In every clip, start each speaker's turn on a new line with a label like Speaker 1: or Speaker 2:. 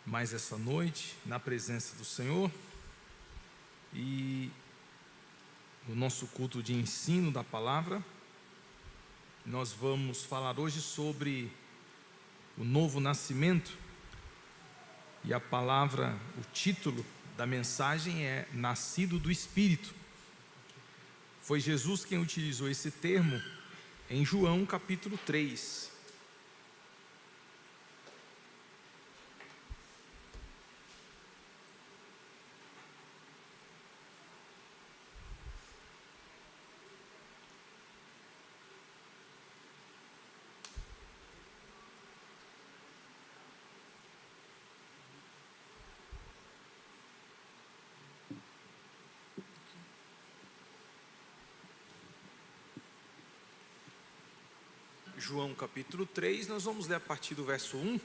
Speaker 1: mais essa noite na presença do Senhor e no nosso culto de ensino da palavra. Nós vamos falar hoje sobre o novo nascimento e a palavra, o título da mensagem é Nascido do Espírito. Foi Jesus quem utilizou esse termo em João capítulo 3. João capítulo 3, nós vamos ler a partir do verso 1.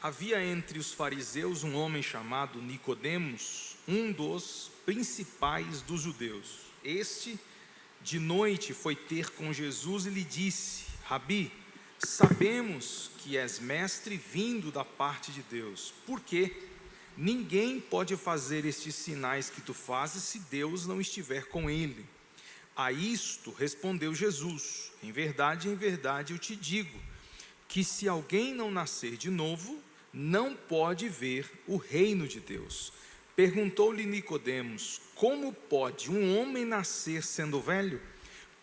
Speaker 1: Havia entre os fariseus um homem chamado Nicodemos, um dos principais dos judeus. Este, de noite, foi ter com Jesus e lhe disse: Rabi, sabemos que és mestre vindo da parte de Deus, porque ninguém pode fazer estes sinais que tu fazes se Deus não estiver com ele. A isto respondeu Jesus: em verdade, eu te digo, que se alguém não nascer de novo, não pode ver o reino de Deus. Perguntou-lhe Nicodemos: como pode um homem nascer sendo velho?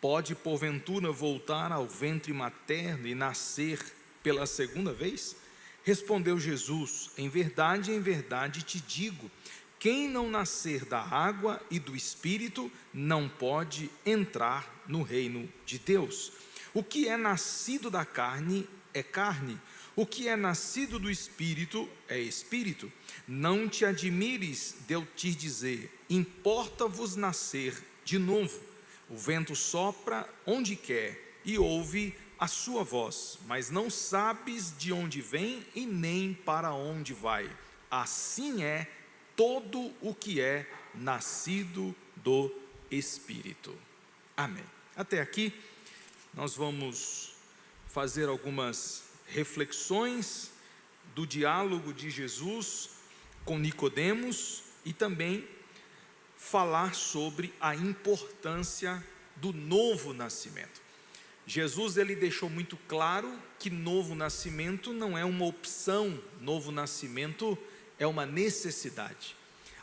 Speaker 1: Pode porventura voltar ao ventre materno e nascer pela segunda vez? Respondeu Jesus: em verdade, te digo, quem não nascer da água e do Espírito não pode entrar no reino de Deus. O que é nascido da carne é carne, o que é nascido do Espírito é Espírito. Não te admires de eu te dizer: importa-vos nascer de novo. O vento sopra onde quer e ouve a sua voz, mas não sabes de onde vem e nem para onde vai. Assim é todo o que é nascido do Espírito. Amém. Até aqui nós vamos fazer algumas reflexões do diálogo de Jesus com Nicodemos e também falar sobre a importância do novo nascimento. Jesus ele deixou muito claro que novo nascimento não é uma opção, novo nascimento é uma necessidade.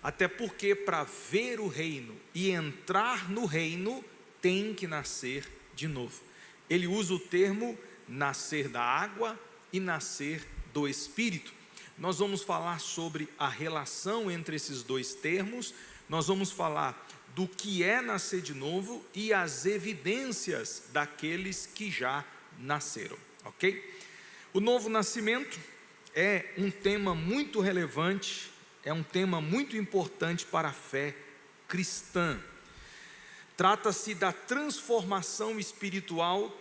Speaker 1: Até porque para ver o reino e entrar no reino tem que nascer de novo. Ele usa o termo nascer da água e nascer do Espírito. Nós vamos falar sobre a relação entre esses dois termos, nós vamos falar do que é nascer de novo e as evidências daqueles que já nasceram, ok? O novo nascimento é um tema muito relevante, é um tema muito importante para a fé cristã. Trata-se da transformação espiritual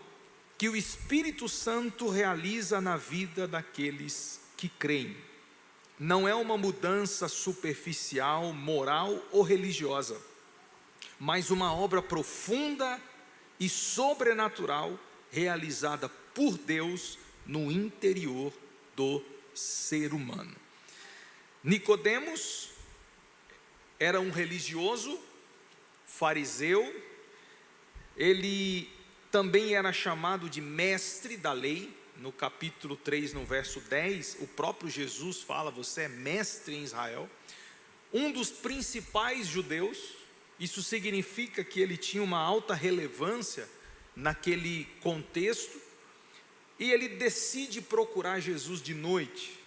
Speaker 1: que o Espírito Santo realiza na vida daqueles que creem. Não é uma mudança superficial, moral ou religiosa, mas uma obra profunda e sobrenatural realizada por Deus no interior do ser humano. Nicodemos era um religioso, fariseu, ele também era chamado de mestre da lei. No capítulo 3, no verso 10, o próprio Jesus fala: você é mestre em Israel. Um dos principais judeus. Isso significa que ele tinha uma alta relevância naquele contexto, e ele decide procurar Jesus de noite.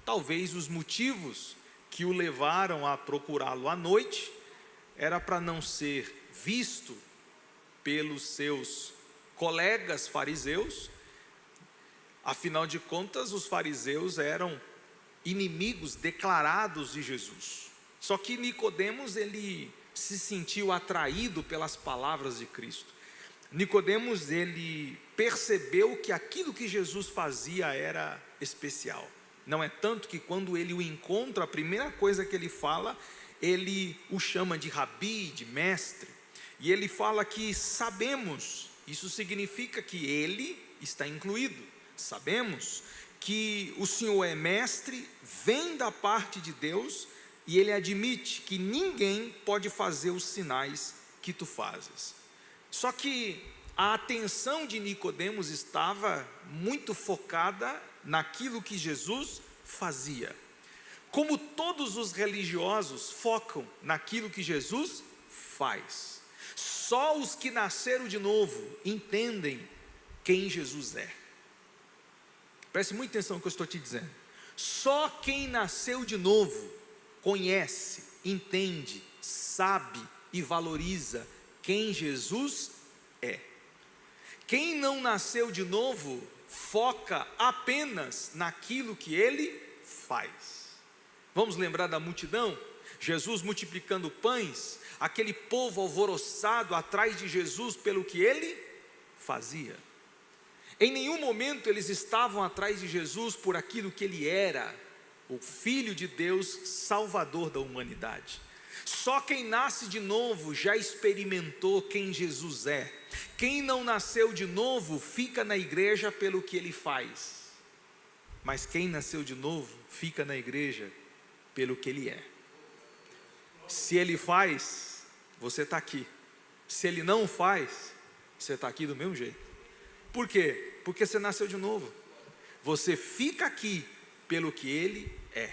Speaker 1: Talvez os motivos que o levaram a procurá-lo à noite era para não ser visto pelos seus colegas fariseus. Afinal de contas, os fariseus eram inimigos declarados de Jesus. Só que Nicodemos, ele se sentiu atraído pelas palavras de Cristo. Nicodemos, ele percebeu que aquilo que Jesus fazia era especial. Não é tanto que quando ele o encontra, a primeira coisa que ele fala, ele o chama de rabi, de mestre. E ele fala que sabemos, isso significa que ele está incluído. Sabemos que o Senhor é mestre, vem da parte de Deus, e ele admite que ninguém pode fazer os sinais que tu fazes. Só que a atenção de Nicodemos estava muito focada naquilo que Jesus fazia. Como todos os religiosos focam naquilo que Jesus faz. Só os que nasceram de novo entendem quem Jesus é. Preste muita atenção no que eu estou te dizendo. Só quem nasceu de novo conhece, entende, sabe e valoriza quem Jesus é. Quem não nasceu de novo foca apenas naquilo que ele faz. Vamos lembrar da multidão? Jesus multiplicando pães, aquele povo alvoroçado atrás de Jesus pelo que ele fazia. Em nenhum momento eles estavam atrás de Jesus por aquilo que ele era, o Filho de Deus, Salvador da humanidade. Só quem nasce de novo já experimentou quem Jesus é. Quem não nasceu de novo fica na igreja pelo que ele faz. Mas quem nasceu de novo fica na igreja pelo que ele é. Se ele faz, você está aqui. Se ele não faz, você está aqui do mesmo jeito. Por quê? Porque você nasceu de novo. Você fica aqui pelo que ele é.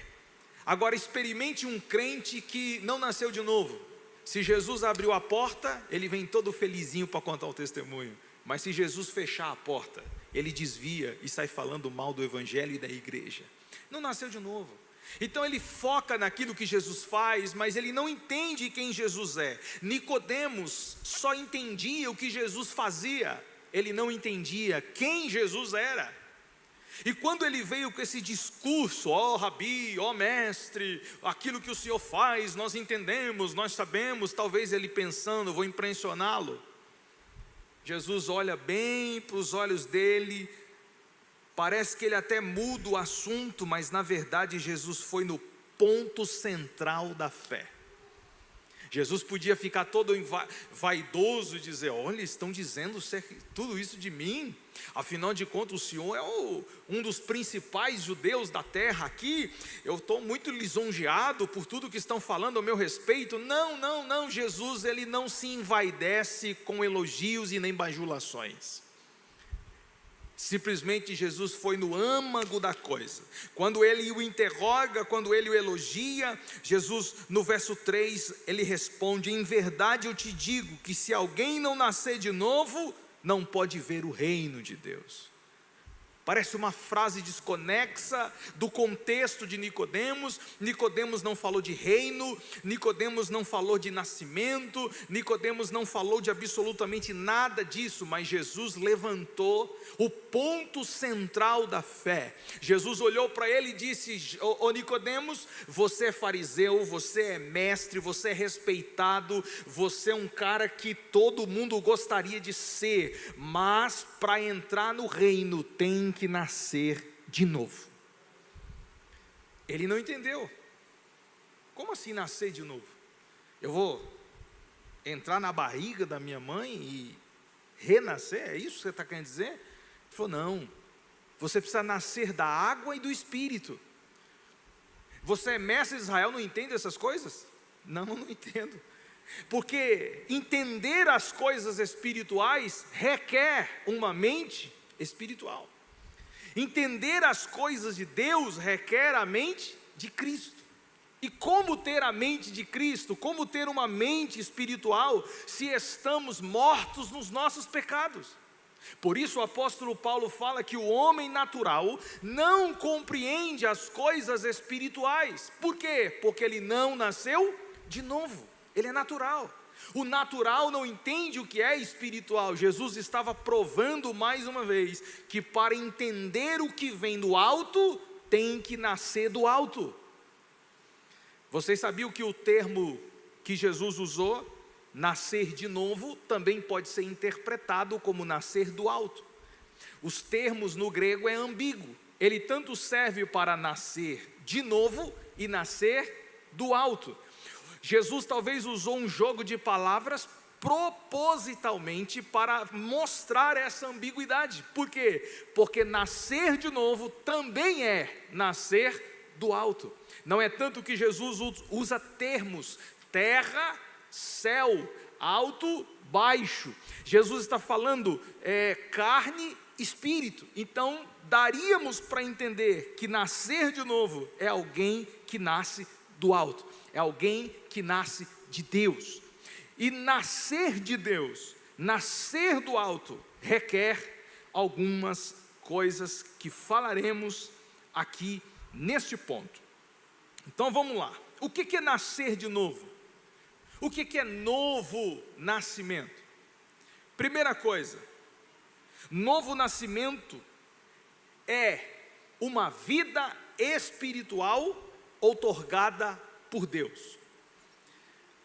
Speaker 1: Agora experimente um crente que não nasceu de novo. Se Jesus abriu a porta, ele vem todo felizinho para contar o testemunho. Mas se Jesus fechar a porta, ele desvia e sai falando mal do evangelho e da igreja. Não nasceu de novo. Então ele foca naquilo que Jesus faz, mas ele não entende quem Jesus é. Nicodemos só entendia o que Jesus fazia. Ele não entendia quem Jesus era. E quando ele veio com esse discurso, ó Rabi, ó mestre, aquilo que o Senhor faz, nós entendemos, nós sabemos, talvez ele pensando, vou impressioná-lo. Jesus olha bem para os olhos dele, parece que ele até muda o assunto, mas na verdade Jesus foi no ponto central da fé. Jesus podia ficar todo vaidoso e dizer, olha, estão dizendo tudo isso de mim, afinal de contas o Senhor é um dos principais judeus da terra aqui, eu estou muito lisonjeado por tudo que estão falando a meu respeito. Não, Jesus ele não se envaidece com elogios e nem bajulações. Simplesmente Jesus foi no âmago da coisa. Quando ele o interroga, quando ele o elogia, Jesus no verso 3, ele responde, em verdade eu te digo que se alguém não nascer de novo, não pode ver o reino de Deus. Parece uma frase desconexa do contexto de Nicodemos. Nicodemos não falou de reino, Nicodemos não falou de nascimento, Nicodemos não falou de absolutamente nada disso, mas Jesus levantou o ponto central da fé. Jesus olhou para ele e disse, ô Nicodemos, você é fariseu, você é mestre, você é respeitado, você é um cara que todo mundo gostaria de ser, mas para entrar no reino tem que nascer de novo. Ele não entendeu. Como assim nascer de novo? Eu vou entrar na barriga da minha mãe e renascer? É isso que você está querendo dizer? Ele falou, não, você precisa nascer da água e do Espírito. Você é mestre de Israel, não entende essas coisas? Não entendo. Porque entender as coisas espirituais requer uma mente espiritual. Entender as coisas de Deus requer a mente de Cristo. E como ter a mente de Cristo? Como ter uma mente espiritual se estamos mortos nos nossos pecados? Por isso o apóstolo Paulo fala que o homem natural não compreende as coisas espirituais. Por quê? Porque ele não nasceu de novo. Ele é natural. O natural não entende o que é espiritual. Jesus estava provando mais uma vez que para entender o que vem do alto, tem que nascer do alto. Vocês sabiam que o termo que Jesus usou, nascer de novo, também pode ser interpretado como nascer do alto. Os termos no grego é ambíguo. Ele tanto serve para nascer de novo e nascer do alto. Jesus talvez usou um jogo de palavras propositalmente para mostrar essa ambiguidade. Por quê? Porque nascer de novo também é nascer do alto. Não é tanto que Jesus usa termos terra, céu, alto, baixo. Jesus está falando carne, espírito. Então daríamos para entender que nascer de novo é alguém que nasce do alto, é alguém que nasce de Deus. E nascer de Deus, nascer do alto, requer algumas coisas que falaremos aqui neste ponto. Então vamos lá. O que é nascer de novo? O que é novo nascimento? Primeira coisa, novo nascimento é uma vida espiritual outorgada por Deus.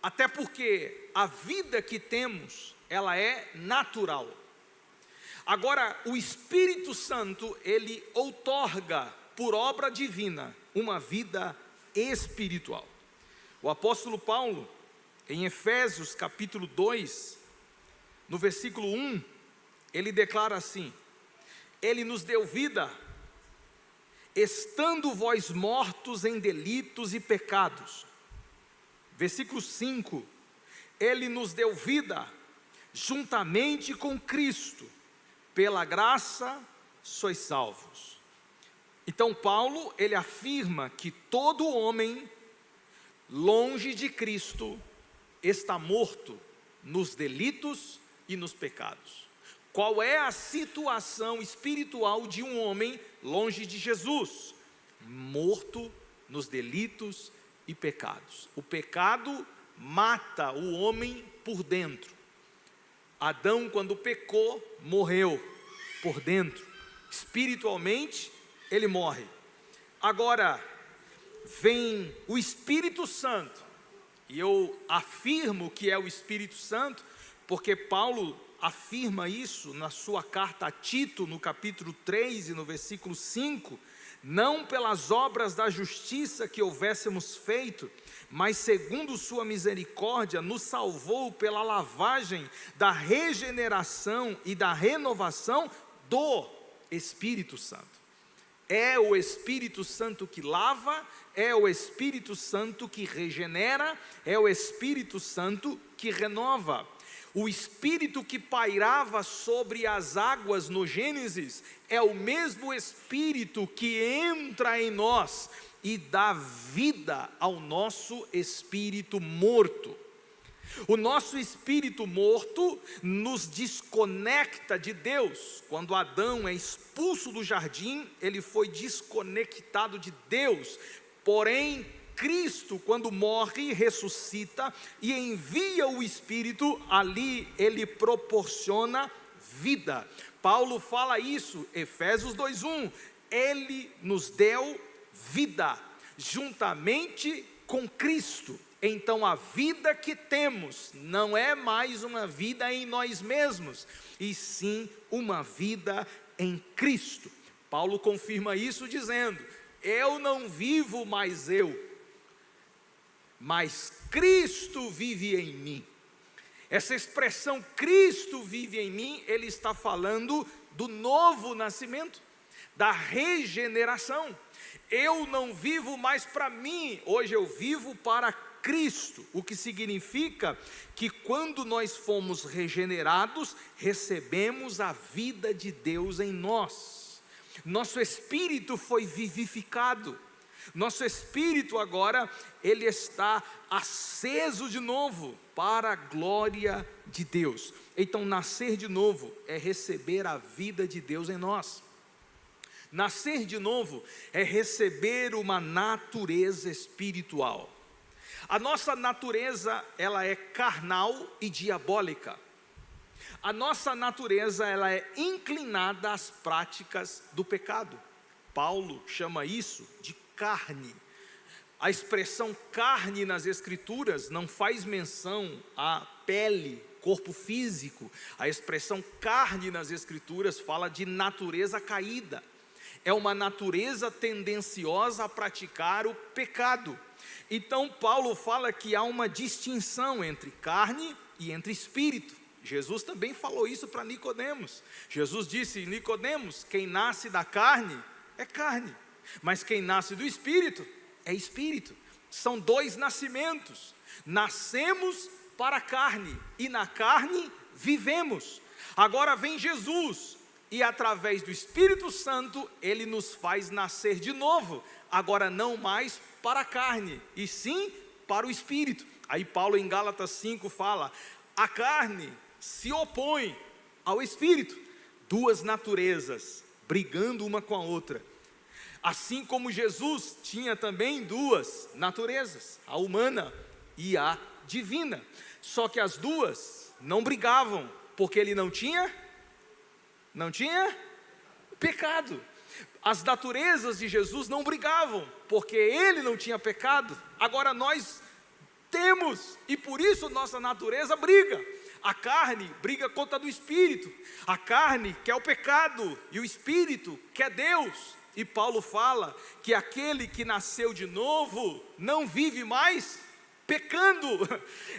Speaker 1: Até porque a vida que temos, ela é natural. Agora, o Espírito Santo, ele outorga por obra divina uma vida espiritual. O apóstolo Paulo, em Efésios capítulo 2, no versículo 1, ele declara assim: ele nos deu vida, estando vós mortos em delitos e pecados. Versículo 5, ele nos deu vida juntamente com Cristo, pela graça sois salvos. Então Paulo, ele afirma que todo homem longe de Cristo está morto nos delitos e nos pecados. Qual é a situação espiritual de um homem longe de Jesus? Morto nos delitos e pecados. O pecado mata o homem por dentro. Adão, quando pecou, morreu por dentro. Espiritualmente, ele morre. Agora, vem o Espírito Santo, e eu afirmo que é o Espírito Santo, porque Paulo afirma isso na sua carta a Tito, no capítulo 3 e no versículo 5, não pelas obras da justiça que houvéssemos feito, mas segundo sua misericórdia, nos salvou pela lavagem da regeneração e da renovação do Espírito Santo. É o Espírito Santo que lava, é o Espírito Santo que regenera, é o Espírito Santo que renova. O Espírito que pairava sobre as águas no Gênesis é o mesmo Espírito que entra em nós e dá vida ao nosso espírito morto. O nosso espírito morto nos desconecta de Deus. Quando Adão é expulso do jardim, ele foi desconectado de Deus. Porém, Cristo, quando morre, ressuscita e envia o Espírito, ali ele proporciona vida. Paulo fala isso, Efésios 2:1, ele nos deu vida, juntamente com Cristo. Então a vida que temos não é mais uma vida em nós mesmos, e sim uma vida em Cristo. Paulo confirma isso dizendo: eu não vivo mais eu, mas Cristo vive em mim. Essa expressão Cristo vive em mim, ele está falando do novo nascimento, da regeneração. Eu não vivo mais para mim, hoje eu vivo para Cristo, o que significa que quando nós fomos regenerados, recebemos a vida de Deus em nós. Nosso espírito foi vivificado. Nosso espírito agora, ele está aceso de novo para a glória de Deus. Então nascer de novo é receber a vida de Deus em nós. Nascer de novo é receber uma natureza espiritual. A nossa natureza, ela é carnal e diabólica. A nossa natureza, ela é inclinada às práticas do pecado. Paulo chama isso de carne. A expressão carne nas Escrituras não faz menção à pele, corpo físico. A expressão carne nas Escrituras fala de natureza caída. É uma natureza tendenciosa a praticar o pecado. Então Paulo fala que há uma distinção entre carne e entre espírito. Jesus também falou isso para Nicodemos. Jesus disse: Nicodemos, quem nasce da carne é carne, mas quem nasce do espírito é espírito. São dois nascimentos. Nascemos para a carne e na carne vivemos. Agora vem Jesus e através do Espírito Santo Ele nos faz nascer de novo. Agora não mais para a carne, e sim para o espírito. Aí Paulo em Gálatas 5 fala: a carne se opõe ao espírito, duas naturezas brigando uma com a outra. Assim como Jesus tinha também duas naturezas, a humana e a divina. Só que as duas não brigavam, porque ele não tinha pecado. As naturezas de Jesus não brigavam, porque ele não tinha pecado. Agora nós temos, e por isso nossa natureza briga. A carne briga contra a do espírito. A carne quer o pecado e o espírito quer Deus. E Paulo fala que aquele que nasceu de novo não vive mais pecando.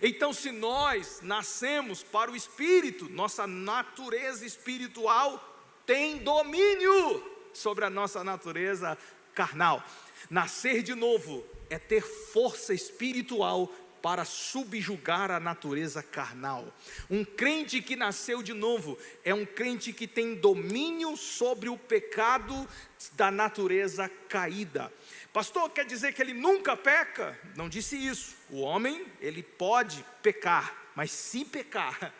Speaker 1: Então, se nós nascemos para o espírito, nossa natureza espiritual tem domínio sobre a nossa natureza carnal. Nascer de novo é ter força espiritual para subjugar a natureza carnal. Um crente que nasceu de novo é um crente que tem domínio sobre o pecado da natureza caída. Pastor, quer dizer que ele nunca peca? Não disse isso. O homem, ele pode pecar, mas se pecar,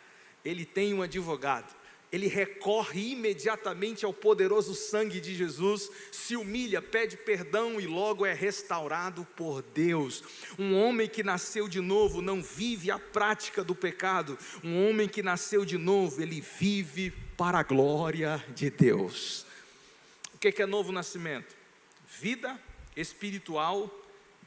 Speaker 1: ele tem um advogado. Ele recorre imediatamente ao poderoso sangue de Jesus, se humilha, pede perdão e logo é restaurado por Deus. Um homem que nasceu de novo não vive a prática do pecado. Um homem que nasceu de novo, ele vive para a glória de Deus. O que é novo nascimento? Vida espiritual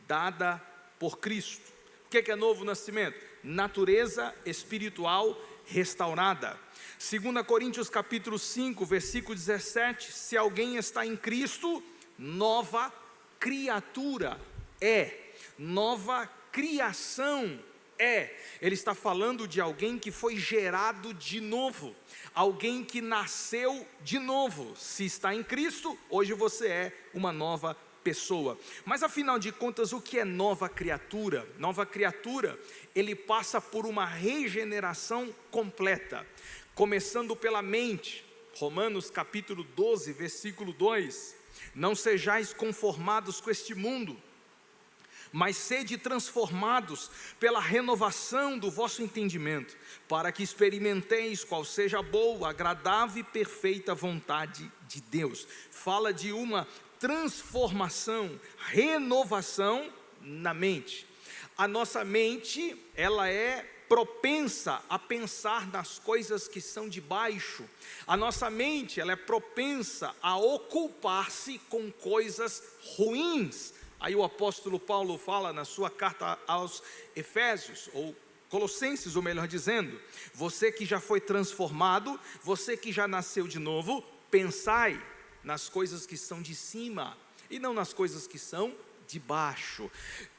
Speaker 1: dada por Cristo. O que é novo nascimento? Natureza espiritual restaurada. 2 Coríntios capítulo 5, versículo 17, se alguém está em Cristo, nova criatura é, nova criação é. Ele está falando de alguém que foi gerado de novo, alguém que nasceu de novo. Se está em Cristo, hoje você é uma nova pessoa. Mas afinal de contas, o que é nova criatura? Nova criatura, ele passa por uma regeneração completa, começando pela mente. Romanos capítulo 12, versículo 2, não sejais conformados com este mundo, mas sede transformados pela renovação do vosso entendimento, para que experimenteis qual seja a boa, agradável e perfeita vontade de Deus. Fala de uma transformação, renovação na mente. A nossa mente, ela é propensa a pensar nas coisas que são de baixo. A nossa mente, ela é propensa a ocupar-se com coisas ruins. Aí o apóstolo Paulo fala na sua carta aos Efésios, ou Colossenses, ou melhor dizendo, você que já foi transformado, você que já nasceu de novo, pensai nas coisas que são de cima, e não nas coisas que são de baixo.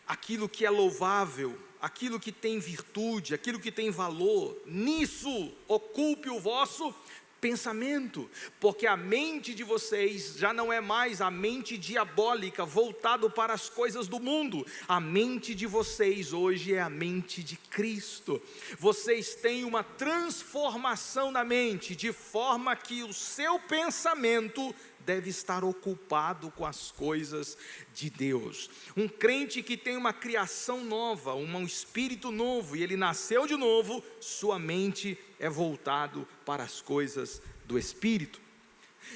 Speaker 1: Aquilo que é louvável, aquilo que tem virtude, aquilo que tem valor, nisso ocupe o vosso pensamento, porque a mente de vocês já não é mais a mente diabólica, voltado para as coisas do mundo. A mente de vocês hoje é a mente de Cristo. Vocês têm uma transformação na mente, de forma que o seu pensamento deve estar ocupado com as coisas de Deus. Um crente que tem uma criação nova, um espírito novo, e ele nasceu de novo, sua mente é voltado para as coisas do espírito.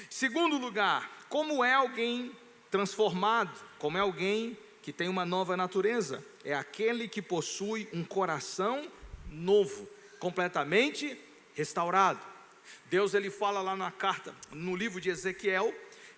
Speaker 1: Segundo lugar, como é alguém transformado? Como é alguém que tem uma nova natureza? É aquele que possui um coração novo, completamente restaurado. Deus, ele fala lá na carta, no livro de Ezequiel,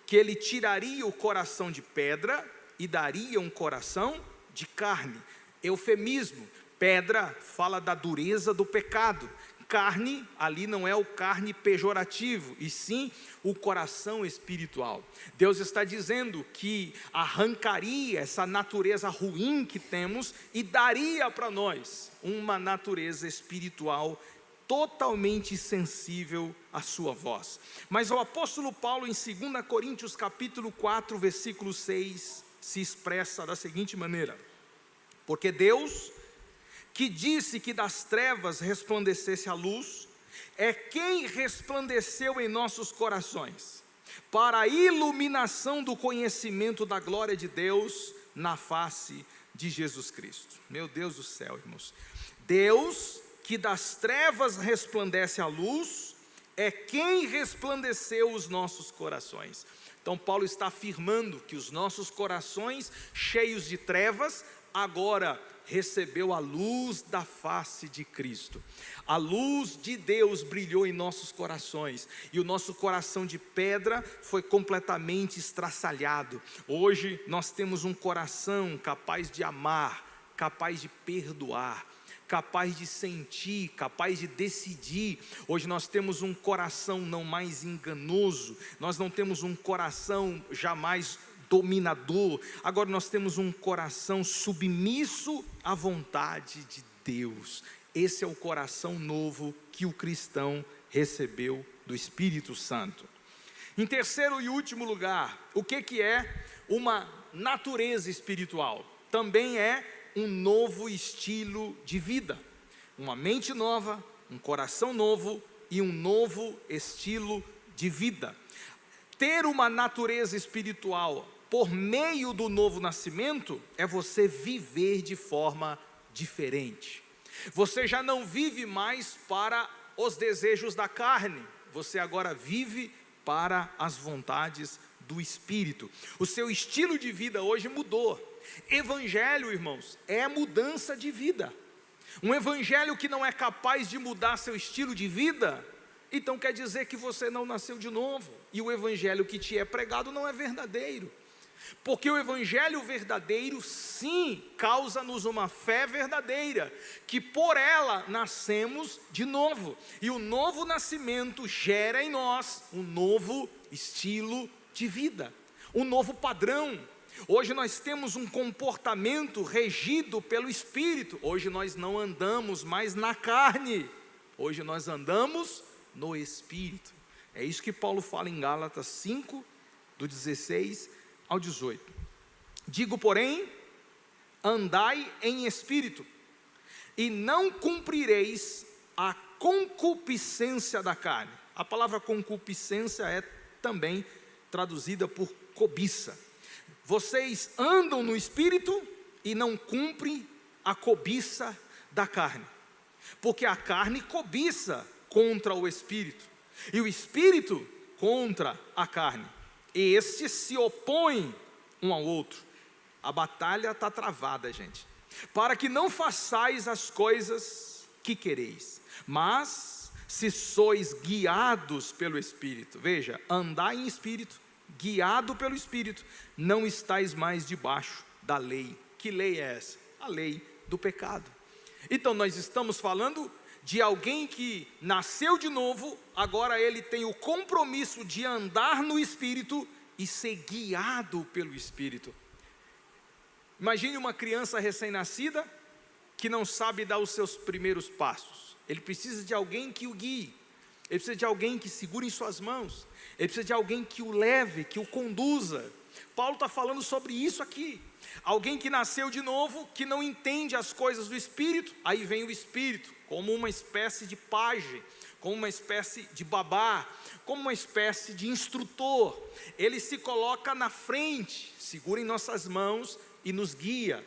Speaker 1: que ele tiraria o coração de pedra e daria um coração de carne. Eufemismo. Pedra fala da dureza do pecado, carne, ali não é o carne pejorativo, e sim o coração espiritual. Deus está dizendo que arrancaria essa natureza ruim que temos e daria para nós uma natureza espiritual totalmente sensível à sua voz. Mas o apóstolo Paulo, em 2 Coríntios capítulo 4, versículo 6, se expressa da seguinte maneira: porque Deus, que disse que das trevas resplandecesse a luz, é quem resplandeceu em nossos corações, para a iluminação do conhecimento da glória de Deus na face de Jesus Cristo. Meu Deus do céu, irmãos. Deus, que das trevas resplandece a luz, é quem resplandeceu os nossos corações. Então Paulo está afirmando que os nossos corações cheios de trevas agora recebeu a luz da face de Cristo. A luz de Deus brilhou em nossos corações, e o nosso coração de pedra foi completamente estraçalhado. Hoje nós temos um coração capaz de amar, capaz de perdoar, capaz de sentir, capaz de decidir. Hoje nós temos um coração não mais enganoso, nós não temos um coração jamais dominador, agora nós temos um coração submisso à vontade de Deus. Esse é o coração novo que o cristão recebeu do Espírito Santo. Em terceiro e último lugar, o que é uma natureza espiritual? Também é um novo estilo de vida, uma mente nova, um coração novo e um novo estilo de vida. Ter uma natureza espiritual por meio do novo nascimento é você viver de forma diferente. Você já não vive mais para os desejos da carne, você agora vive para as vontades do Espírito. O seu estilo de vida hoje mudou. Evangelho, irmãos, é mudança de vida. Um evangelho que não é capaz de mudar seu estilo de vida, então quer dizer que você não nasceu de novo, e o evangelho que te é pregado não é verdadeiro. Porque o evangelho verdadeiro, sim, causa-nos uma fé verdadeira, que por ela nascemos de novo, e o novo nascimento gera em nós um novo estilo de vida, um novo padrão. Hoje nós temos um comportamento regido pelo Espírito. Hoje nós não andamos mais na carne, hoje nós andamos no Espírito. É isso que Paulo fala em Gálatas 5, do 16 ao 18. Digo, porém, andai em espírito, e não cumprireis a concupiscência da carne. A palavra concupiscência é também traduzida por cobiça. Vocês andam no espírito e não cumprem a cobiça da carne, porque a carne cobiça contra o espírito, e o espírito contra a carne, e estes se opõem um ao outro. A batalha está travada, gente, para que não façais as coisas que quereis, mas se sois guiados pelo Espírito, veja, andai em espírito, guiado pelo Espírito, não estais mais debaixo da lei. Que lei é essa? A lei do pecado. Então nós estamos falando de alguém que nasceu de novo, agora ele tem o compromisso de andar no Espírito e ser guiado pelo Espírito. Imagine uma criança recém-nascida que não sabe dar os seus primeiros passos. Ele precisa de alguém que o guie, ele precisa de alguém que segure em suas mãos, ele precisa de alguém que o leve, que o conduza. Paulo está falando sobre isso aqui. Alguém que nasceu de novo, que não entende as coisas do Espírito, aí vem o Espírito, como uma espécie de pajem, como uma espécie de babá, como uma espécie de instrutor. Ele se coloca na frente, segura em nossas mãos e nos guia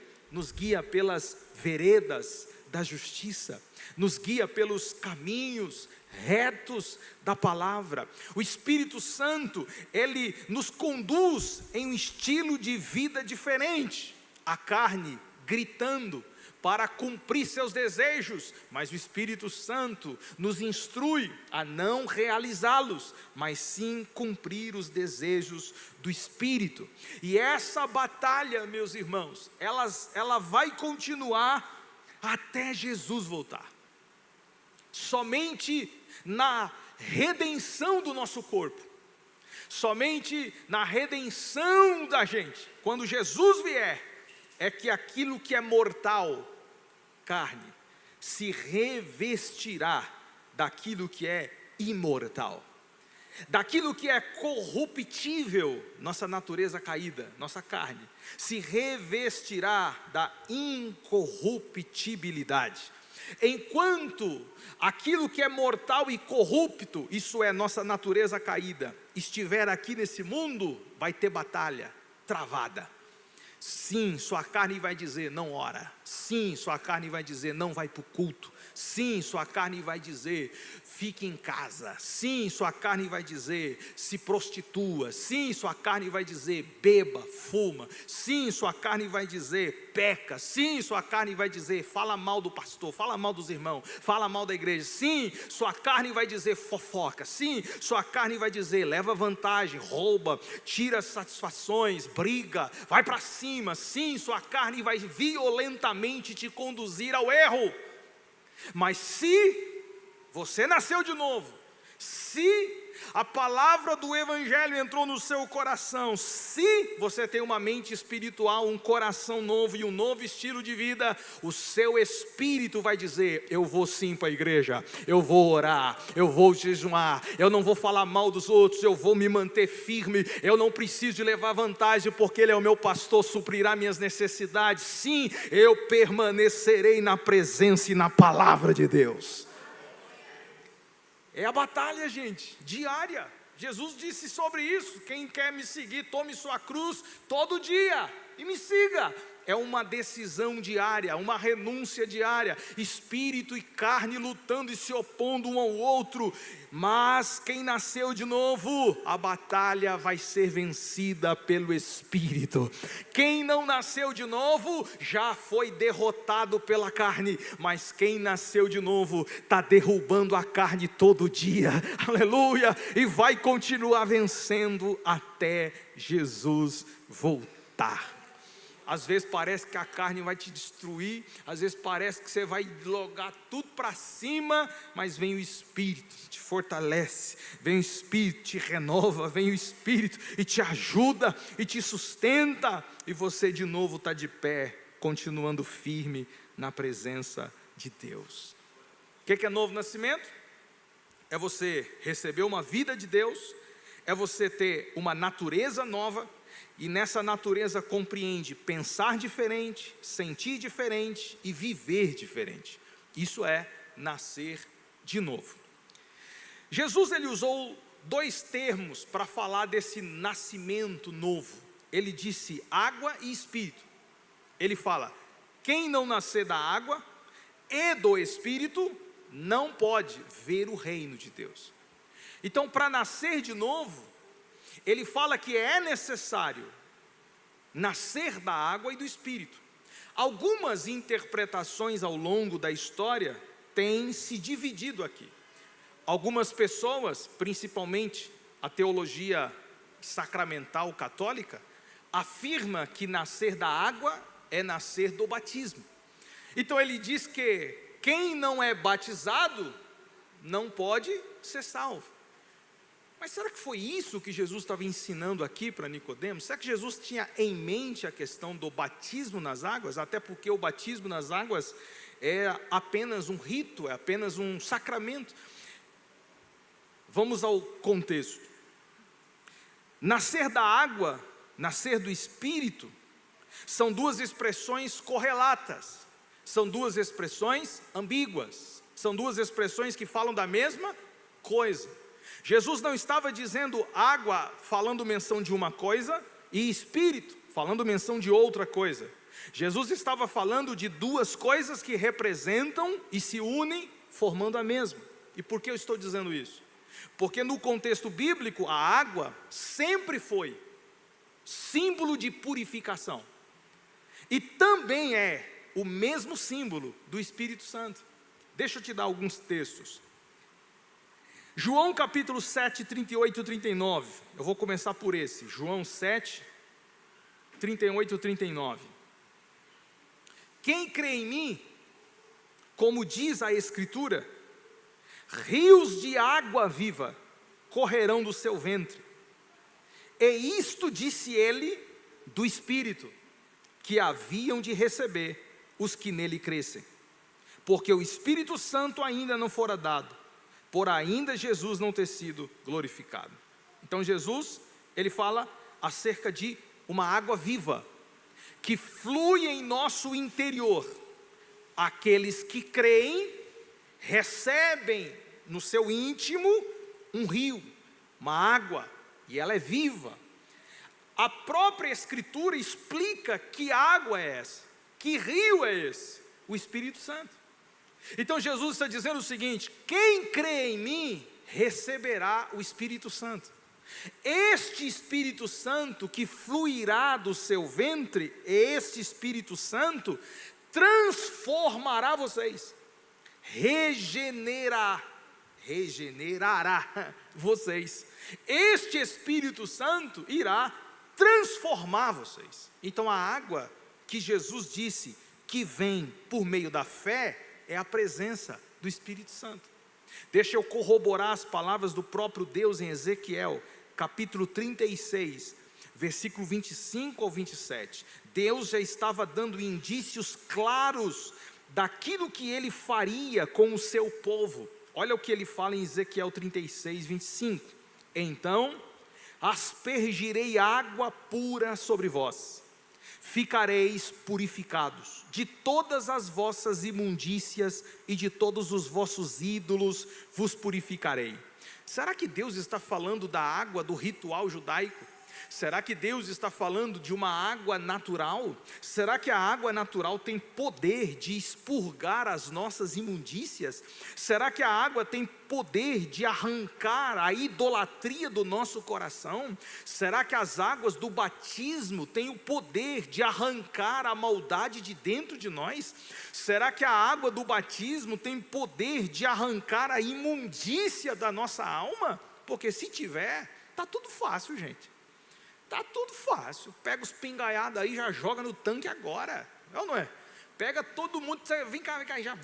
Speaker 1: pelas veredas da justiça, nos guia pelos caminhos retos da palavra. O Espírito Santo, ele nos conduz em um estilo de vida diferente. A carne gritando para cumprir seus desejos, mas o Espírito Santo nos instrui a não realizá-los, mas sim cumprir os desejos do Espírito. E essa batalha, meus irmãos, ela vai continuar até Jesus voltar. somente na redenção do nosso corpo, somente na redenção da gente. Quando Jesus vier, é que aquilo que é mortal, carne, se revestirá daquilo que é imortal, daquilo que é corruptível, nossa natureza caída, nossa carne, se revestirá da incorruptibilidade. Enquanto aquilo que é mortal e corrupto, isso é nossa natureza caída, estiver aqui nesse mundo, vai ter batalha travada. Sim, sua carne vai dizer, não ora. Sim, sua carne vai dizer, não vai para o culto. Sim, sua carne vai dizer, fique em casa. Sim, sua carne vai dizer, se prostitua. Sim, sua carne vai dizer, beba, fuma. Sim, sua carne vai dizer, peca. Sim, sua carne vai dizer, fala mal do pastor, fala mal dos irmãos, fala mal da igreja. Sim, sua carne vai dizer, fofoca. Sim, sua carne vai dizer, leva vantagem, rouba, tira satisfações, briga, vai para cima. Sim, sua carne vai violentamente te conduzir ao erro. Mas se você nasceu de novo, se a palavra do Evangelho entrou no seu coração, se você tem uma mente espiritual, um coração novo e um novo estilo de vida, o seu espírito vai dizer, eu vou sim para a igreja, eu vou orar, eu vou jejuar, eu não vou falar mal dos outros, eu vou me manter firme, eu não preciso de levar vantagem, porque Ele é o meu pastor, suprirá minhas necessidades. Sim, eu permanecerei na presença e na palavra de Deus. É a batalha, gente, diária. Jesus disse sobre isso, quem quer me seguir, tome sua cruz todo dia e me siga. É uma decisão diária, uma renúncia diária, espírito e carne lutando e se opondo um ao outro. Mas quem nasceu de novo, a batalha vai ser vencida pelo Espírito. Quem não nasceu de novo, já foi derrotado pela carne. Mas quem nasceu de novo, está derrubando a carne todo dia, aleluia, e vai continuar vencendo até Jesus voltar. Às vezes parece que a carne vai te destruir, às vezes parece que você vai jogar tudo para cima, mas vem o Espírito, te fortalece, vem o Espírito, te renova, vem o Espírito e te ajuda e te sustenta, e você de novo está de pé, continuando firme na presença de Deus. O que é novo nascimento? É você receber uma vida de Deus, é você ter uma natureza nova, e nessa natureza compreende pensar diferente, sentir diferente e viver diferente. Isso é nascer de novo. Jesus ele usou dois termos para falar desse nascimento novo. Ele disse água e espírito. Ele fala, quem não nascer da água e do espírito não pode ver o reino de Deus. Então, para nascer de novo, ele fala que é necessário nascer da água e do Espírito. Algumas interpretações ao longo da história têm se dividido aqui. Algumas pessoas, principalmente a teologia sacramental católica, afirma que nascer da água é nascer do batismo. Então ele diz que quem não é batizado não pode ser salvo. Mas será que foi isso que Jesus estava ensinando aqui para Nicodemos? Será que Jesus tinha em mente a questão do batismo nas águas? Até porque o batismo nas águas é apenas um rito, é apenas um sacramento. Vamos ao contexto. Nascer da água, nascer do Espírito, são duas expressões correlatas, são duas expressões ambíguas, são duas expressões que falam da mesma coisa. Jesus não estava dizendo água falando menção de uma coisa e espírito falando menção de outra coisa. Jesus estava falando de duas coisas que representam e se unem formando a mesma. E por que eu estou dizendo isso? Porque no contexto bíblico a água sempre foi símbolo de purificação. E também é o mesmo símbolo do Espírito Santo. Deixa eu te dar alguns textos. João capítulo 7, 38 e 39, eu vou começar por esse, João 7, 38 e 39. Quem crê em mim, como diz a Escritura, rios de água viva correrão do seu ventre. E isto disse ele do Espírito, que haviam de receber os que nele crescem, porque o Espírito Santo ainda não fora dado, por ainda Jesus não ter sido glorificado. Então Jesus, ele fala acerca de uma água viva, que flui em nosso interior. Aqueles que creem, recebem no seu íntimo um rio, uma água, e ela é viva. A própria Escritura explica que água é essa, que rio é esse, o Espírito Santo. Então Jesus está dizendo o seguinte: quem crê em mim, receberá o Espírito Santo. Este Espírito Santo que fluirá do seu ventre, este Espírito Santo transformará vocês, regenerará vocês. Este Espírito Santo irá transformar vocês. Então a água que Jesus disse que vem por meio da fé é a presença do Espírito Santo. Deixa eu corroborar as palavras do próprio Deus em Ezequiel, capítulo 36, versículo 25 ao 27. Deus já estava dando indícios claros daquilo que ele faria com o seu povo. Olha o que ele fala em Ezequiel 36, 25. Então aspergirei água pura sobre vós, ficareis purificados de todas as vossas imundícias e de todos os vossos ídolos vos purificarei. Será que Deus está falando da água do ritual judaico? Será que Deus está falando de uma água natural? Será que a água natural tem poder de expurgar as nossas imundícias? Será que a água tem poder de arrancar a idolatria do nosso coração? Será que as águas do batismo têm o poder de arrancar a maldade de dentro de nós? Será que a água do batismo tem poder de arrancar a imundícia da nossa alma? Porque se tiver, está tudo fácil, gente. Está tudo fácil. Pega os pingaiados aí, já joga no tanque agora. É ou não é? Pega todo mundo, vem cá, já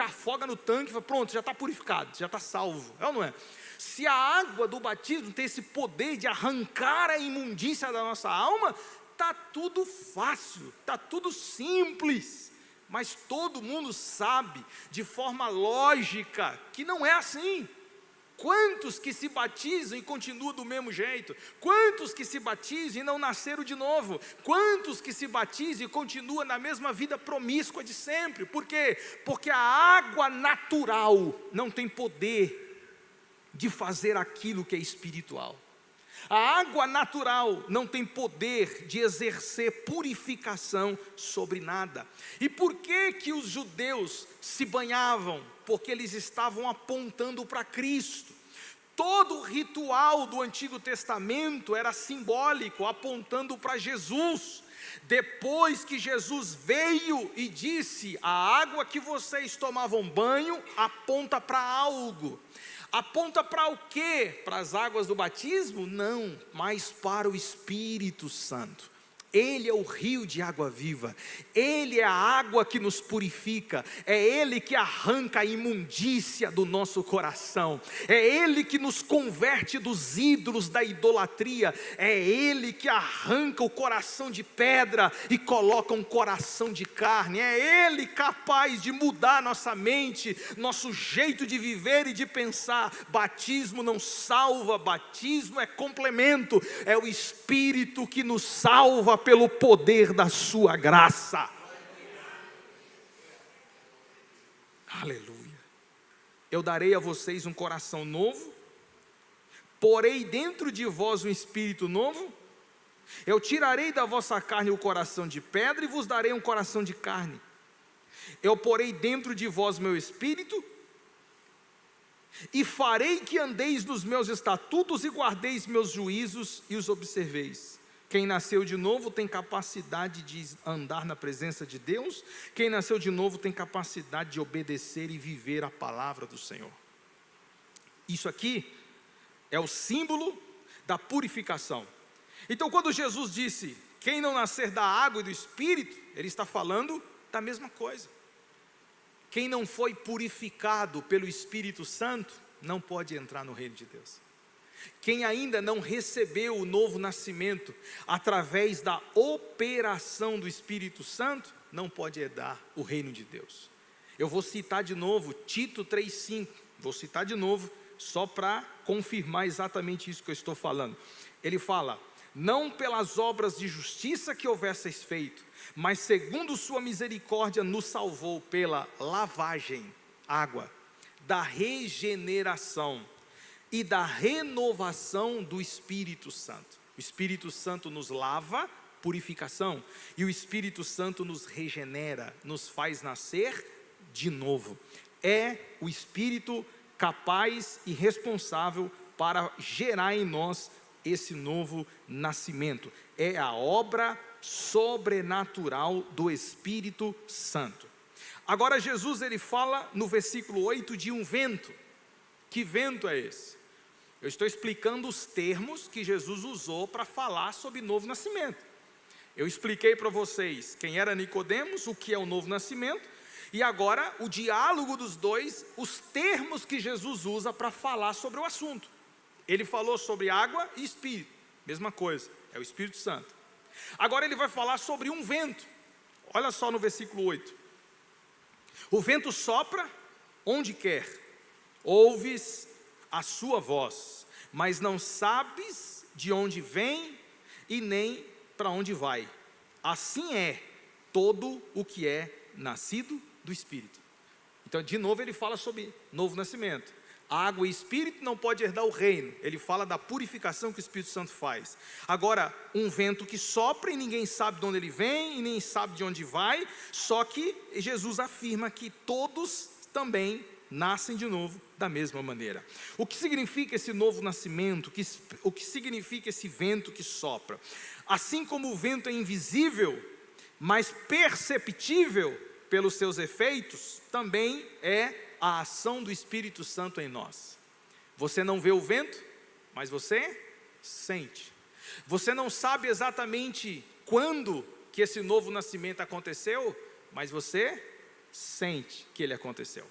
Speaker 1: afoga no tanque, pronto, já está purificado, já está salvo. É ou não é? Se a água do batismo tem esse poder de arrancar a imundícia da nossa alma, está tudo fácil, está tudo simples. Mas todo mundo sabe, de forma lógica, que não é assim. Quantos que se batizam e continuam do mesmo jeito? Quantos que se batizam e não nasceram de novo? Quantos que se batizam e continuam na mesma vida promíscua de sempre? Por quê? Porque a água natural não tem poder de fazer aquilo que é espiritual. A água natural não tem poder de exercer purificação sobre nada. E por que que os judeus se banhavam? Porque eles estavam apontando para Cristo. Todo o ritual do Antigo Testamento era simbólico, apontando para Jesus. Depois que Jesus veio e disse: a água que vocês tomavam banho aponta para algo. Aponta para o quê? Para as águas do batismo? Não, mas para o Espírito Santo. Ele é o rio de água viva, Ele é a água que nos purifica, é Ele que arranca a imundícia do nosso coração, é Ele que nos converte dos ídolos da idolatria, é Ele que arranca o coração de pedra e coloca um coração de carne, é Ele capaz de mudar nossa mente, nosso jeito de viver e de pensar. Batismo não salva, batismo é complemento, é o Espírito que nos salva pelo poder da sua graça. Aleluia. Eu darei a vocês um coração novo, porei dentro de vós um espírito novo, eu tirarei da vossa carne o coração de pedra e vos darei um coração de carne. Eu porei dentro de vós meu espírito e farei que andeis nos meus estatutos e guardeis meus juízos e os observeis. Quem nasceu de novo tem capacidade de andar na presença de Deus. Quem nasceu de novo tem capacidade de obedecer e viver a palavra do Senhor. Isso aqui é o símbolo da purificação. Então quando Jesus disse: quem não nascer da água e do Espírito, Ele está falando da mesma coisa. quem não foi purificado pelo Espírito Santo, não pode entrar no reino de Deus. Quem ainda não recebeu o novo nascimento, através da operação do Espírito Santo, não pode herdar o reino de Deus. Eu vou citar de novo, Tito 3,5, vou citar de novo, só para confirmar exatamente isso que eu estou falando. Ele fala: não pelas obras de justiça que houvesseis feito, mas segundo sua misericórdia nos salvou pela lavagem, água, da regeneração e da renovação do Espírito Santo. O Espírito Santo nos lava, purificação, e o Espírito Santo nos regenera, nos faz nascer de novo. É o Espírito capaz e responsável para gerar em nós esse novo nascimento. É a obra sobrenatural do Espírito Santo. Agora Jesus, ele fala no versículo 8 de um vento. Que vento é esse? Eu estou explicando os termos que Jesus usou para falar sobre novo nascimento. Eu expliquei para vocês quem era Nicodemos, o que é o novo nascimento, e agora o diálogo dos dois, os termos que Jesus usa para falar sobre o assunto. Ele falou sobre água e Espírito, mesma coisa, é o Espírito Santo. Agora ele vai falar sobre um vento. Olha só no versículo 8. O vento sopra onde quer, ouves a sua voz, mas não sabes de onde vem e nem para onde vai. Assim é todo o que é nascido do Espírito. Então, de novo, ele fala sobre novo nascimento. Água e Espírito não pode herdar o reino. Ele fala da purificação que o Espírito Santo faz. Agora, um vento que sopra e ninguém sabe de onde ele vem e nem sabe de onde vai. Só que Jesus afirma que todos também nascem de novo da mesma maneira. O que significa esse novo nascimento? O que significa esse vento que sopra? Assim como o vento é invisível, mas perceptível pelos seus efeitos, também é a ação do Espírito Santo em nós. Você não vê o vento, mas você sente. Você não sabe exatamente quando que esse novo nascimento aconteceu, mas você sente que ele aconteceu.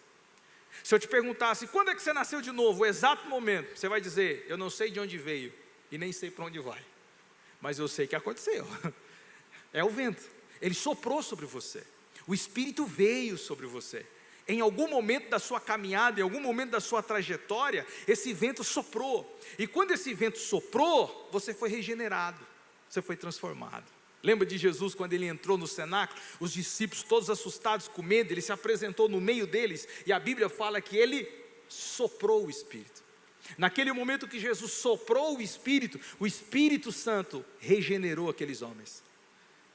Speaker 1: Se eu te perguntasse, quando é que você nasceu de novo, o exato momento, você vai dizer, eu não sei de onde veio, e nem sei para onde vai, mas eu sei que aconteceu. É o vento, ele soprou sobre você, o Espírito veio sobre você. Em algum momento da sua caminhada, em algum momento da sua trajetória, esse vento soprou, e quando esse vento soprou, você foi regenerado, você foi transformado. Lembra de Jesus quando ele entrou no cenáculo, os discípulos todos assustados com medo, ele se apresentou no meio deles, e a Bíblia fala que ele soprou o Espírito. Naquele momento que Jesus soprou o Espírito Santo regenerou aqueles homens.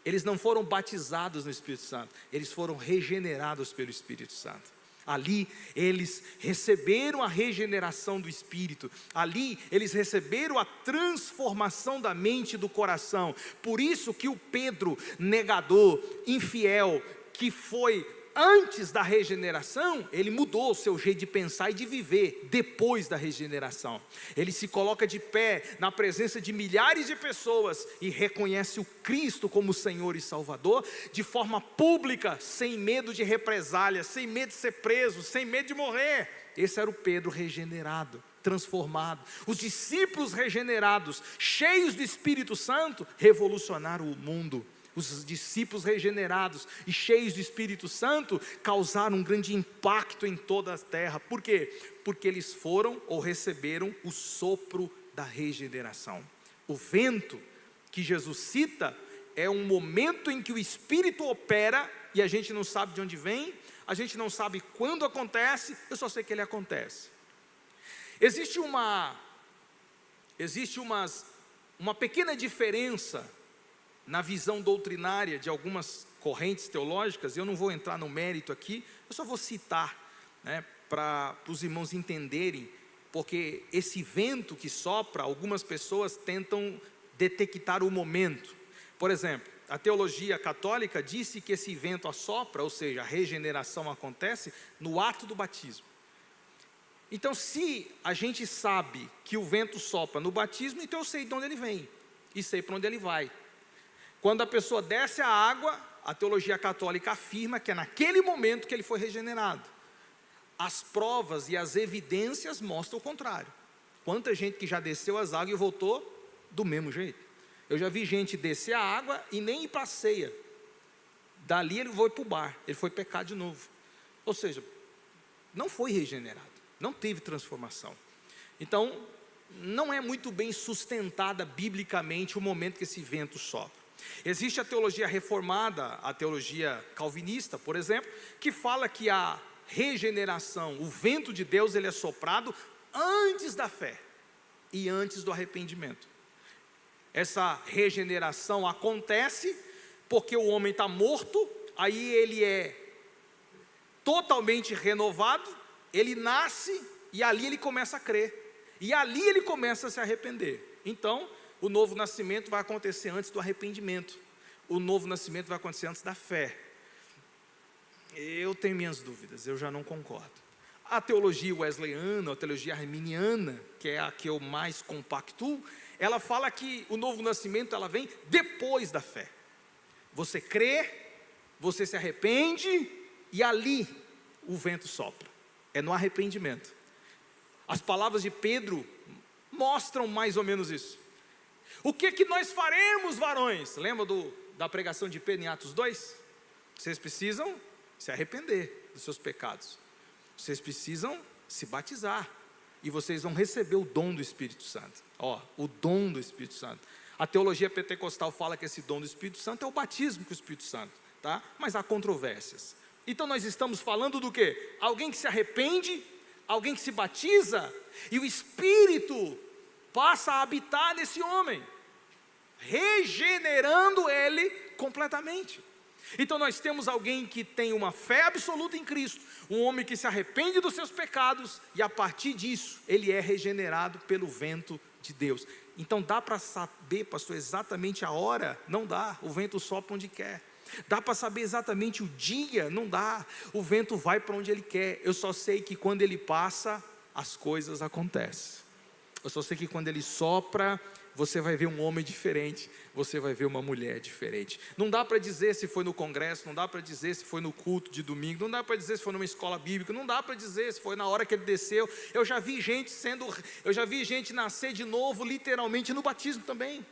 Speaker 1: Eles não foram batizados no Espírito Santo, eles foram regenerados pelo Espírito Santo. Ali eles receberam a regeneração do Espírito, ali eles receberam a transformação da mente e do coração. Por isso que o Pedro, negador, infiel, que foi antes da regeneração, ele mudou o seu jeito de pensar e de viver depois da regeneração. Ele se coloca de pé na presença de milhares de pessoas e reconhece o Cristo como Senhor e Salvador de forma pública, sem medo de represália, sem medo de ser preso, sem medo de morrer. Esse era o Pedro regenerado, transformado. Os discípulos regenerados, cheios do Espírito Santo, revolucionaram o mundo. Os discípulos regenerados e cheios do Espírito Santo causaram um grande impacto em toda a terra. Por quê? Porque eles foram ou receberam o sopro da regeneração. O vento que Jesus cita é um momento em que o Espírito opera e a gente não sabe de onde vem, a gente não sabe quando acontece, eu só sei que ele acontece. Existe uma pequena diferença na visão doutrinária de algumas correntes teológicas. Eu não vou entrar no mérito aqui, eu só vou citar, para os irmãos entenderem, porque esse vento que sopra, algumas pessoas tentam detectar o momento. Por exemplo, a teologia católica disse que esse vento assopra, ou seja, a regeneração acontece no ato do batismo. Então, se a gente sabe que o vento sopra no batismo, então eu sei de onde ele vem e sei para onde ele vai. Quando a pessoa desce a água, a teologia católica afirma que é naquele momento que ele foi regenerado. As provas e as evidências mostram o contrário. Quanta gente que já desceu as águas e voltou do mesmo jeito. Eu já vi gente descer a água e nem ir para a ceia. Dali ele foi para o bar, ele foi pecar de novo. Ou seja, não foi regenerado, não teve transformação. Então, não é muito bem sustentada biblicamente o momento que esse vento sopra. Existe a teologia reformada, a teologia calvinista, por exemplo, que fala que a regeneração, o vento de Deus, ele é soprado antes da fé e antes do arrependimento. Essa regeneração acontece porque o homem está morto, aí ele é totalmente renovado, ele nasce e ali ele começa a crer. E ali ele começa a se arrepender. Então, o novo nascimento vai acontecer antes do arrependimento. O novo nascimento vai acontecer antes da fé. Eu tenho minhas dúvidas, eu já não concordo. A teologia wesleyana, a teologia arminiana, que é a que eu mais compactuo, ela fala que o novo nascimento ela vem depois da fé. Você crê, você se arrepende e ali o vento sopra. É no arrependimento. As palavras de Pedro mostram mais ou menos isso. O que nós faremos, varões? Lembra da pregação de Pedro em Atos 2? Vocês precisam se arrepender dos seus pecados. Vocês precisam se batizar. E vocês vão receber o dom do Espírito Santo. O dom do Espírito Santo. A teologia pentecostal fala que esse dom do Espírito Santo é o batismo com o Espírito Santo, tá? Mas há controvérsias. Então nós estamos falando do quê? Alguém que se arrepende, alguém que se batiza, e o Espírito passa a habitar nesse homem, regenerando ele completamente. Então nós temos alguém que tem uma fé absoluta em Cristo, um homem que se arrepende dos seus pecados, e a partir disso, ele é regenerado pelo vento de Deus. Então dá para saber, pastor, exatamente a hora? Não dá, o vento sopra onde quer. Dá para saber exatamente o dia? Não dá, o vento vai para onde ele quer. Eu só sei que quando ele passa, as coisas acontecem. Eu só sei que quando ele sopra, você vai ver um homem diferente, você vai ver uma mulher diferente. Não dá para dizer se foi no congresso, não dá para dizer se foi no culto de domingo, não dá para dizer se foi numa escola bíblica, não dá para dizer se foi na hora que ele desceu. Eu já vi gente nascer de novo, literalmente no batismo também.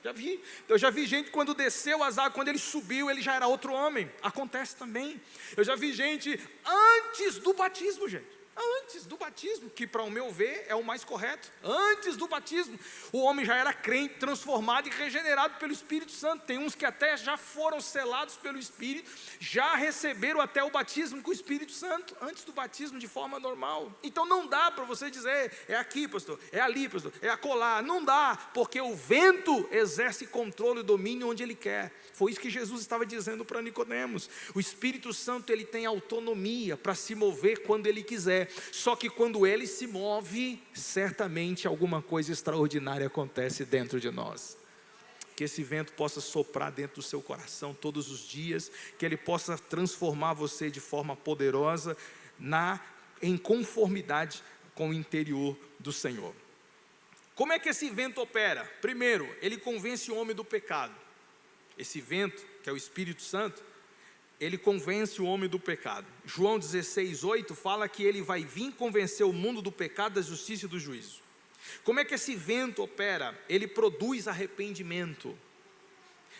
Speaker 1: Eu já vi gente quando desceu as águas, quando ele subiu, ele já era outro homem. Acontece também. Eu já vi gente antes do batismo, gente. Antes do batismo, que para o meu ver é o mais correto. Antes do batismo, o homem já era crente, transformado e regenerado pelo Espírito Santo. Tem uns que até já foram selados pelo Espírito, já receberam até o batismo com o Espírito Santo, antes do batismo de forma normal. Então não dá para você dizer, é aqui pastor, é ali pastor, é acolá. Não dá, porque o vento exerce controle e domínio onde ele quer. Foi isso que Jesus estava dizendo para Nicodemos. O Espírito Santo ele tem autonomia para se mover quando ele quiser. Só que quando ele se move, certamente alguma coisa extraordinária acontece dentro de nós. Que esse vento possa soprar dentro do seu coração todos os dias, que ele possa transformar você de forma poderosa em conformidade com o interior do Senhor. Como é que esse vento opera? Primeiro, ele convence o homem do pecado. Esse vento, que é o Espírito Santo, ele convence o homem do pecado. João 16:8 fala que ele vai vir convencer o mundo do pecado, da justiça e do juízo. Como é que esse vento opera? Ele produz arrependimento.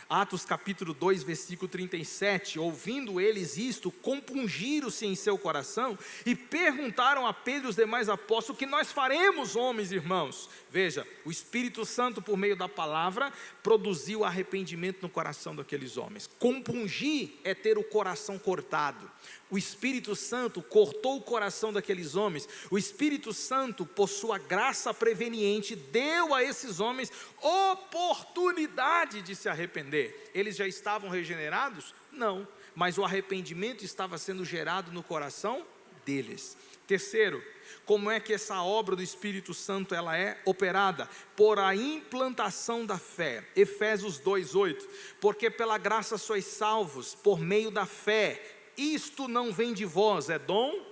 Speaker 1: Atos capítulo 2, versículo 37, ouvindo eles isto, compungiram-se em seu coração e perguntaram a Pedro e os demais apóstolos, o que nós faremos, homens e irmãos? Veja, o Espírito Santo por meio da palavra produziu arrependimento no coração daqueles homens. Compungir é ter o coração cortado. O Espírito Santo cortou o coração daqueles homens. O Espírito Santo, por sua graça preveniente, deu a esses homens oportunidade de se arrepender. Eles já estavam regenerados? Não, mas o arrependimento estava sendo gerado no coração deles. Terceiro, como é que essa obra do Espírito Santo ela é operada? Por a implantação da fé. Efésios 2:8, porque pela graça sois salvos por meio da fé. Isto não vem de vós, é dom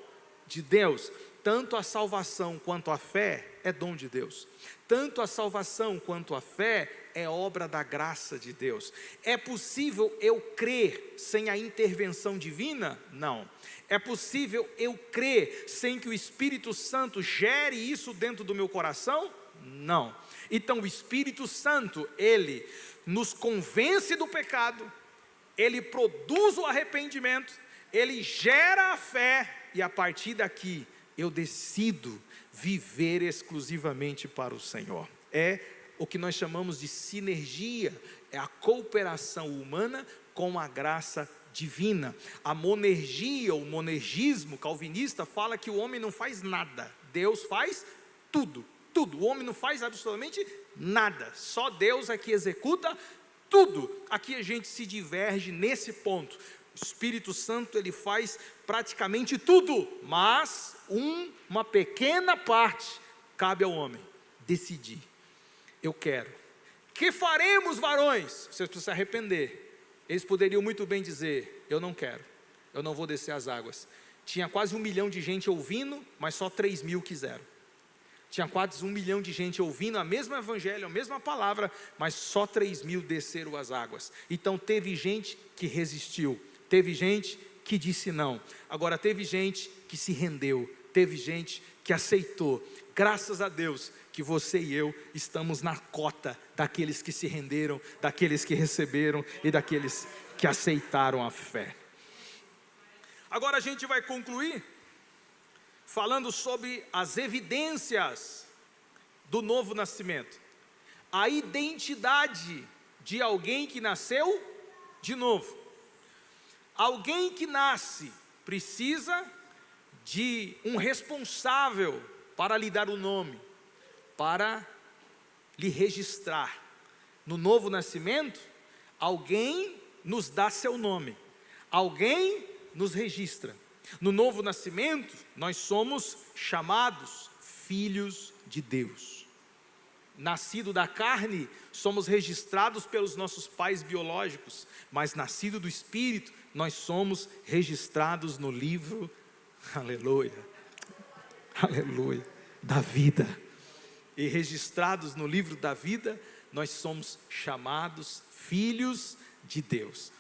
Speaker 1: de Deus. Tanto a salvação quanto a fé é dom de Deus. Tanto a salvação quanto a fé é obra da graça de Deus. É possível eu crer sem a intervenção divina? Não. É possível eu crer sem que o Espírito Santo gere isso dentro do meu coração? Não. Então o Espírito Santo, ele nos convence do pecado, ele produz o arrependimento, ele gera a fé, e a partir daqui eu decido viver exclusivamente para o Senhor. É o que nós chamamos de sinergia, é a cooperação humana com a graça divina. A monergia, o monergismo calvinista fala que o homem não faz nada, Deus faz tudo, tudo. O homem não faz absolutamente nada, só Deus é que executa tudo. Aqui a gente se diverge nesse ponto. O Espírito Santo, ele faz praticamente tudo, mas uma pequena parte cabe ao homem decidir. Eu quero. Que faremos, varões? Vocês precisam se arrepender. Eles poderiam muito bem dizer: eu não quero, eu não vou descer as águas. Tinha quase 1 milhão de gente ouvindo, mas só 3 mil quiseram. Tinha quase 1 milhão de gente ouvindo a mesma evangelho, a mesma palavra, mas só 3 mil desceram as águas. Então teve gente que resistiu, teve gente que disse não. Agora teve gente que se rendeu, teve gente que aceitou. Graças a Deus que você e eu estamos na cota daqueles que se renderam, daqueles que receberam e daqueles que aceitaram a fé. Agora a gente vai concluir falando sobre as evidências do novo nascimento. A identidade de alguém que nasceu de novo. Alguém que nasce precisa de um responsável para lhe dar o nome, para lhe registrar. No novo nascimento, alguém nos dá seu nome, alguém nos registra. No novo nascimento, nós somos chamados filhos de Deus. Nascido da carne, somos registrados pelos nossos pais biológicos, mas nascido do Espírito, nós somos registrados no livro, aleluia, aleluia, da vida. E registrados no livro da vida, nós somos chamados filhos de Deus.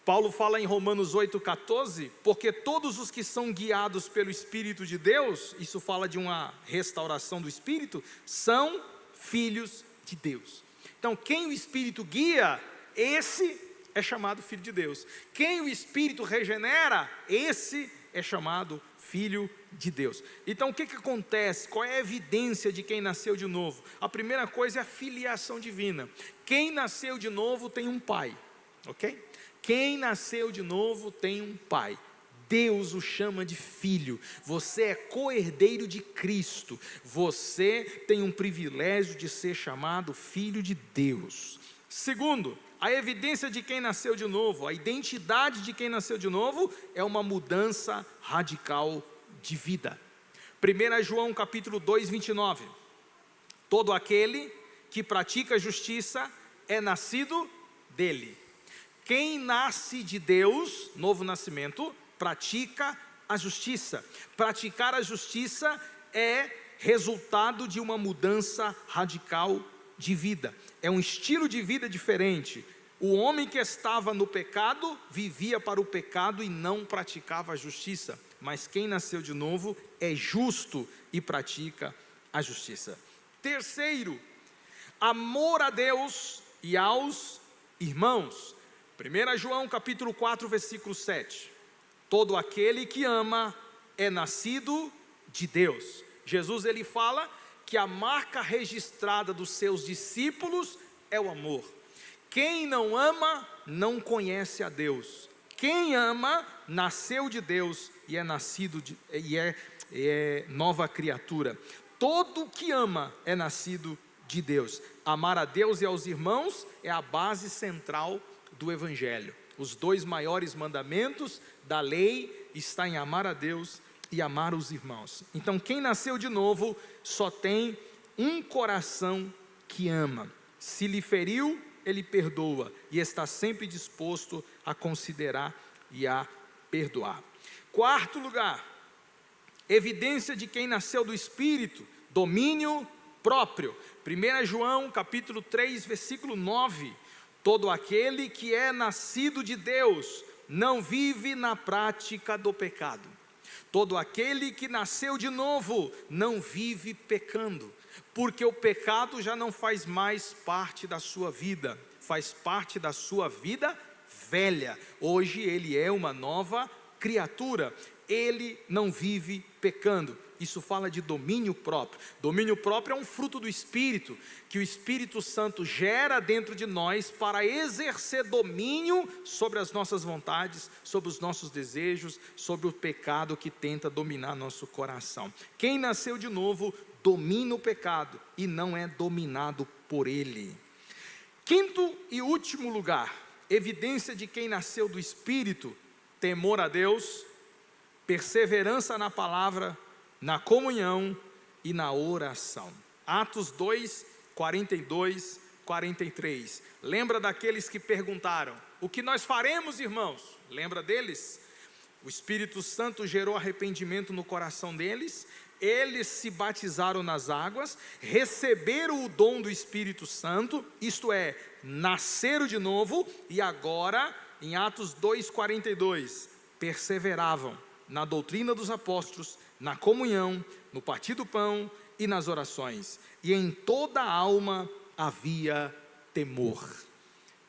Speaker 1: Paulo fala em Romanos 8,14, porque todos os que são guiados pelo Espírito de Deus, isso fala de uma restauração do Espírito, são filhos de Deus. Então quem o Espírito guia, esse é chamado filho de Deus. Quem o Espírito regenera, esse é chamado filho de Deus. Então o que acontece? Qual é a evidência de quem nasceu de novo? A primeira coisa é a filiação divina. Quem nasceu de novo tem um pai, ok? Quem nasceu de novo tem um pai. Deus o chama de filho. Você é co-herdeiro de Cristo. Você tem um privilégio de ser chamado filho de Deus. Segundo, a evidência de quem nasceu de novo, a identidade de quem nasceu de novo é uma mudança radical de vida. 1 João capítulo 2, 29. Todo aquele que pratica a justiça é nascido dele. Quem nasce de Deus, novo nascimento, pratica a justiça. Praticar a justiça é resultado de uma mudança radical de vida. É um estilo de vida diferente. O homem que estava no pecado, vivia para o pecado e não praticava a justiça. Mas quem nasceu de novo é justo e pratica a justiça. Terceiro, amor a Deus e aos irmãos. 1 João capítulo 4, versículo 7. Todo aquele que ama é nascido de Deus. Jesus, ele fala que a marca registrada dos seus discípulos é o amor. Quem não ama, não conhece a Deus. Quem ama, nasceu de Deus e é nascido é nova criatura. Todo que ama é nascido de Deus. Amar a Deus e aos irmãos é a base central do Evangelho. Os 2 maiores mandamentos da lei está em amar a Deus e amar os irmãos. Então quem nasceu de novo só tem um coração que ama. Se lhe feriu, ele perdoa e está sempre disposto a considerar e a perdoar. Quarto lugar, evidência de quem nasceu do Espírito, domínio próprio. 1 João capítulo 3, versículo 9, todo aquele que é nascido de Deus não vive na prática do pecado. Todo aquele que nasceu de novo não vive pecando, porque o pecado já não faz mais parte da sua vida, faz parte da sua vida velha. Hoje ele é uma nova criatura, ele não vive pecando. Isso fala de domínio próprio. Domínio próprio é um fruto do Espírito, que o Espírito Santo gera dentro de nós para exercer domínio sobre as nossas vontades, sobre os nossos desejos, sobre o pecado que tenta dominar nosso coração. Quem nasceu de novo domina o pecado e não é dominado por ele. Quinto e último lugar, evidência de quem nasceu do Espírito: temor a Deus, perseverança na palavra, na comunhão e na oração. Atos 2, 42, 43. Lembra daqueles que perguntaram: o que nós faremos, irmãos? Lembra deles? O Espírito Santo gerou arrependimento no coração deles. Eles se batizaram nas águas, receberam o dom do Espírito Santo, isto é, nasceram de novo, e agora, em Atos 2, 42, perseveravam na doutrina dos apóstolos, na comunhão, no partir do pão e nas orações, e em toda a alma havia temor.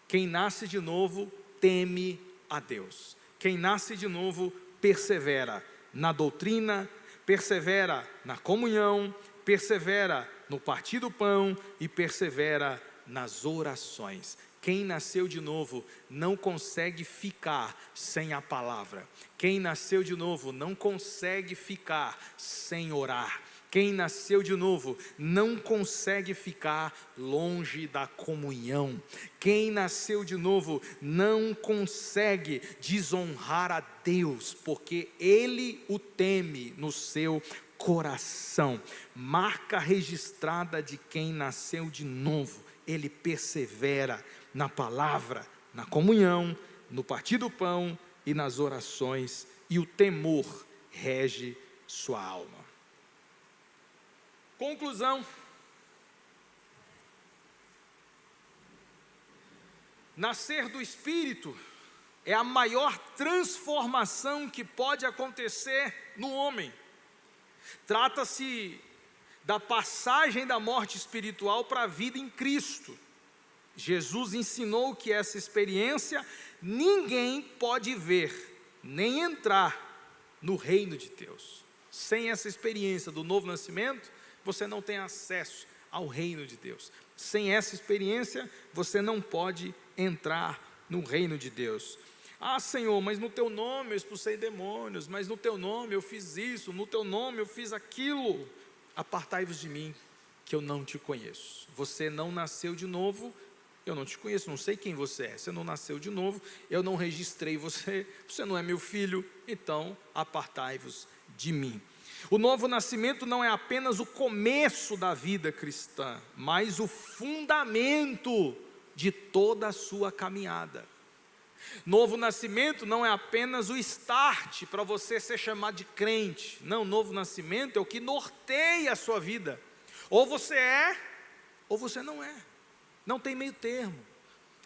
Speaker 1: Quem nasce de novo teme a Deus. Quem nasce de novo persevera na doutrina, persevera na comunhão, persevera no partir do pão e persevera nas orações. Quem nasceu de novo não consegue ficar sem a palavra. Quem nasceu de novo não consegue ficar sem orar. Quem nasceu de novo não consegue ficar longe da comunhão. Quem nasceu de novo não consegue desonrar a Deus, porque Ele o teme no seu coração. Marca registrada de quem nasceu de novo: ele persevera na palavra, na comunhão, no partir do pão e nas orações, e o temor rege sua alma. Conclusão: nascer do Espírito é a maior transformação que pode acontecer no homem. Trata-se da passagem da morte espiritual para a vida em Cristo. Jesus ensinou que essa experiência ninguém pode ver, nem entrar no reino de Deus. Sem essa experiência do novo nascimento, você não tem acesso ao reino de Deus. Sem essa experiência, você não pode entrar no reino de Deus. Ah, Senhor, mas no teu nome eu expulsei demônios, mas no teu nome eu fiz isso, no teu nome eu fiz aquilo. Apartai-vos de mim, que eu não te conheço. Você não nasceu de novo, eu não te conheço, não sei quem você é. Você não nasceu de novo, eu não registrei você, você não é meu filho, então apartai-vos de mim. O novo nascimento não é apenas o começo da vida cristã, mas o fundamento de toda a sua caminhada. Novo nascimento não é apenas o start para você ser chamado de crente. Não, novo nascimento é o que norteia a sua vida. Ou você é, ou você não é. Não tem meio termo.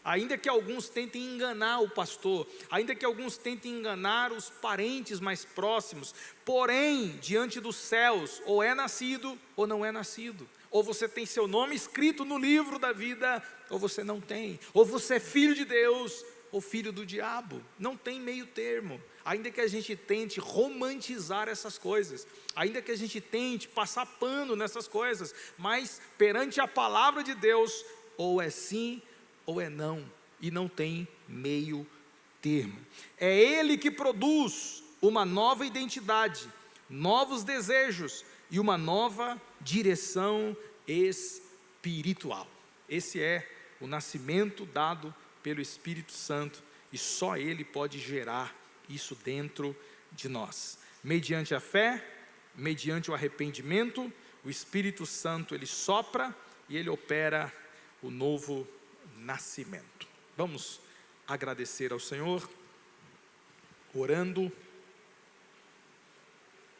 Speaker 1: Ainda que alguns tentem enganar o pastor, ainda que alguns tentem enganar os parentes mais próximos, porém, diante dos céus, ou é nascido ou não é nascido. Ou você tem seu nome escrito no livro da vida, ou você não tem. Ou você é filho de Deus, ou filho do diabo. Não tem meio termo. Ainda que a gente tente romantizar essas coisas, ainda que a gente tente passar pano nessas coisas, mas perante a palavra de Deus, ou é sim ou é não, e não tem meio termo. É Ele que produz uma nova identidade, novos desejos e uma nova direção espiritual. Esse é o nascimento dado pelo Espírito Santo, e só Ele pode gerar isso dentro de nós. Mediante a fé, mediante o arrependimento, o Espírito Santo ele sopra e ele opera o novo nascimento. Vamos agradecer ao Senhor, orando.